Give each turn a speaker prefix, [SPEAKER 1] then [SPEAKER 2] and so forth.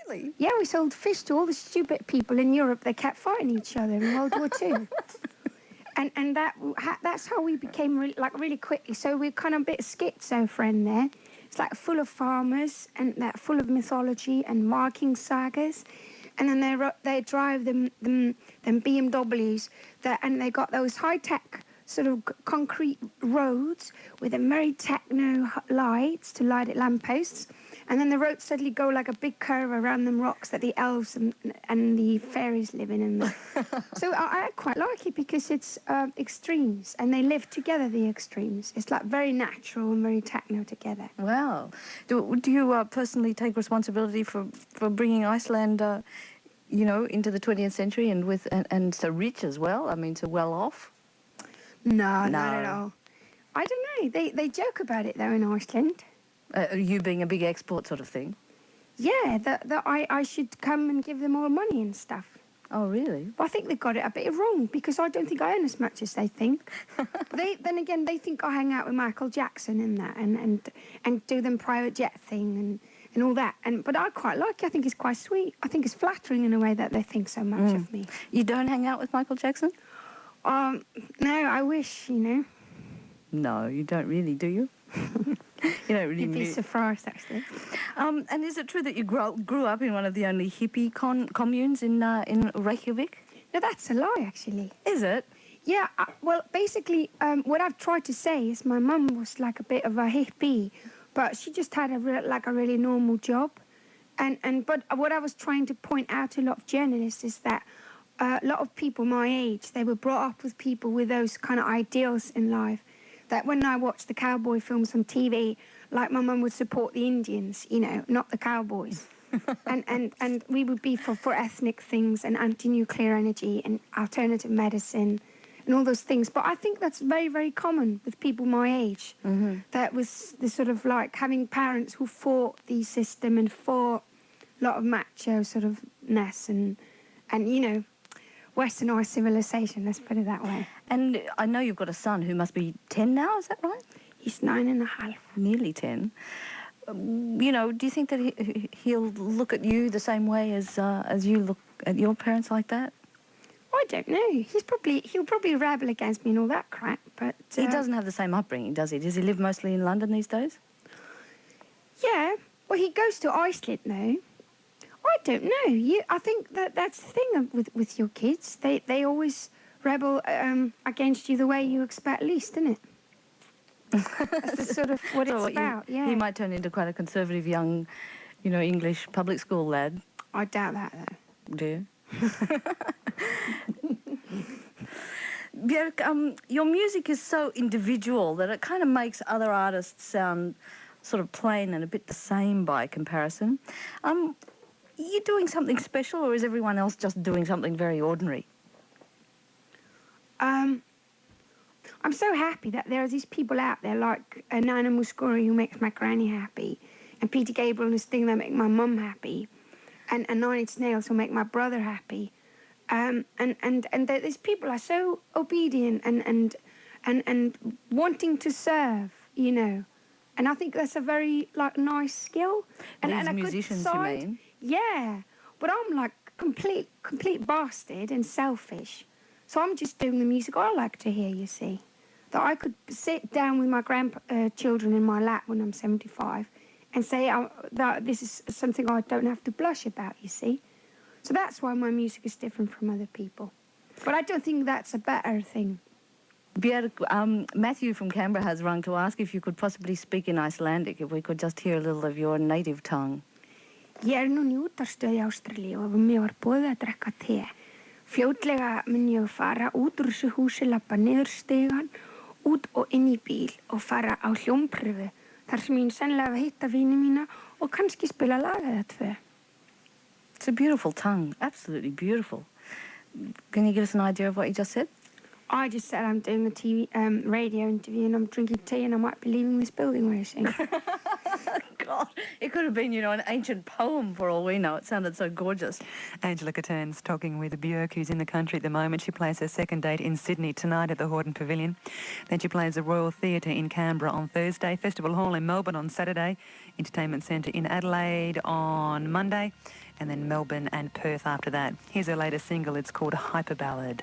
[SPEAKER 1] Really?
[SPEAKER 2] Yeah, we sold fish to all the stupid people in Europe that kept fighting each other in World War II. And that's how we became really quickly. So we're kind of a bit schizo friend there. It's like full of farmers and that full of mythology and Viking sagas. And then they drive them BMWs and they got those high-tech sort of concrete roads with them very techno lights to light at lampposts. And then the roads suddenly go like a big curve around them rocks that the elves and the fairies live in. And so I quite like it because it's extremes, and they live together, the extremes. It's like very natural and very techno together.
[SPEAKER 1] Wow. Do you personally take responsibility for bringing Iceland, you know, into the 20th century and so rich as well? I mean, so well off?
[SPEAKER 2] No, not at all. I don't know. They joke about it, though, in Iceland.
[SPEAKER 1] You being a big export sort of thing?
[SPEAKER 2] Yeah, that I should come and give them all money and stuff.
[SPEAKER 1] Oh, really?
[SPEAKER 2] But I think they got it a bit wrong, because I don't think I earn as much as they think. Then again, they think I hang out with Michael Jackson and that, and do them private jet thing and all that. But I quite like it. I think it's quite sweet. I think it's flattering in a way that they think so much of me.
[SPEAKER 1] You don't hang out with Michael Jackson?
[SPEAKER 2] No, I wish, you know.
[SPEAKER 1] No, you don't really, do you? You don't really.
[SPEAKER 2] You'd be surprised, actually.
[SPEAKER 1] And is it true that you grew up in one of the only hippie communes in Reykjavik?
[SPEAKER 2] No, that's a lie, actually.
[SPEAKER 1] Is it?
[SPEAKER 2] Yeah, well, basically, what I've tried to say is my mum was like a bit of a hippie, but she just had a really normal job. But what I was trying to point out to a lot of journalists is that a lot of people my age, they were brought up with people with those kind of ideals in life. That when I watched the cowboy films on TV, like my mum would support the Indians, you know, not the cowboys. and we would be for ethnic things and anti-nuclear energy and alternative medicine and all those things. But I think that's very, very common with people my age. Mm-hmm. That was the sort of like having parents who fought the system and fought a lot of macho sort of ness and you know, Westernized civilization, let's put it that way.
[SPEAKER 1] And I know you've got a son who must be 10 now, is that right?
[SPEAKER 2] He's 9.5.
[SPEAKER 1] Nearly 10. You know, do you think that he'll look at you the same way as you look at your parents like that?
[SPEAKER 2] I don't know. He'll probably rebel against me and all that crap, but...
[SPEAKER 1] He doesn't have the same upbringing, does he? Does he live mostly in London these days?
[SPEAKER 2] Yeah. Well, he goes to Iceland now. I don't know. I think that's the thing with your kids. They always rebel against you the way you expect least, isn't it? That's sort of what it's about, yeah.
[SPEAKER 1] He might turn into quite a conservative young, you know, English public school lad.
[SPEAKER 2] I doubt that, though.
[SPEAKER 1] Do you? Bjork, your music is so individual that it kind of makes other artists sound sort of plain and a bit the same by comparison. Are you doing something special, or is everyone else just doing something very ordinary?
[SPEAKER 2] I'm so happy that there are these people out there like Nana Muscuri, who makes my granny happy, and Peter Gabriel and his thing that make my mum happy, and Nine Inch Nails who make my brother happy. And these people are so obedient and wanting to serve, you know. And I think that's a very nice skill and a
[SPEAKER 1] musicians,
[SPEAKER 2] good side.
[SPEAKER 1] you mean?
[SPEAKER 2] Yeah, but I'm like complete bastard and selfish. So I'm just doing the music I like to hear, you see. That I could sit down with my grandchildren in my lap when I'm 75 and say that this is something I don't have to blush about, you see. So that's why my music is different from other people. But I don't think that's a better thing.
[SPEAKER 1] Bjork, Matthew from Canberra has rung to ask if you could possibly speak in Icelandic, if we could just hear a little of your native tongue.
[SPEAKER 2] Ég núna í útvarpsstöð í Ástralíu og mér var boðið að drekka te. Fljótlega mun ég fara út úr þessu húsi, labba niður stigann, út og inn í bíl og fara á hljómpröfu, þar sem ég sennilega hitta vini mína og kannski spila lag eða tvö.
[SPEAKER 1] It's a beautiful tongue, absolutely beautiful. Can you give us an idea of what you just said?
[SPEAKER 2] I just said I'm doing a radio interview and I'm drinking tea and I might be leaving this building very soon.
[SPEAKER 1] God, it could have been, an ancient poem for all we know. It sounded so gorgeous.
[SPEAKER 3] Angela Catterns talking with Bjork, who's in the country at the moment. She plays her second date in Sydney tonight at the Hordern Pavilion. Then she plays the Royal Theatre in Canberra on Thursday, Festival Hall in Melbourne on Saturday, Entertainment Centre in Adelaide on Monday, and then Melbourne and Perth after that. Here's her latest single. It's called Hyper Ballad.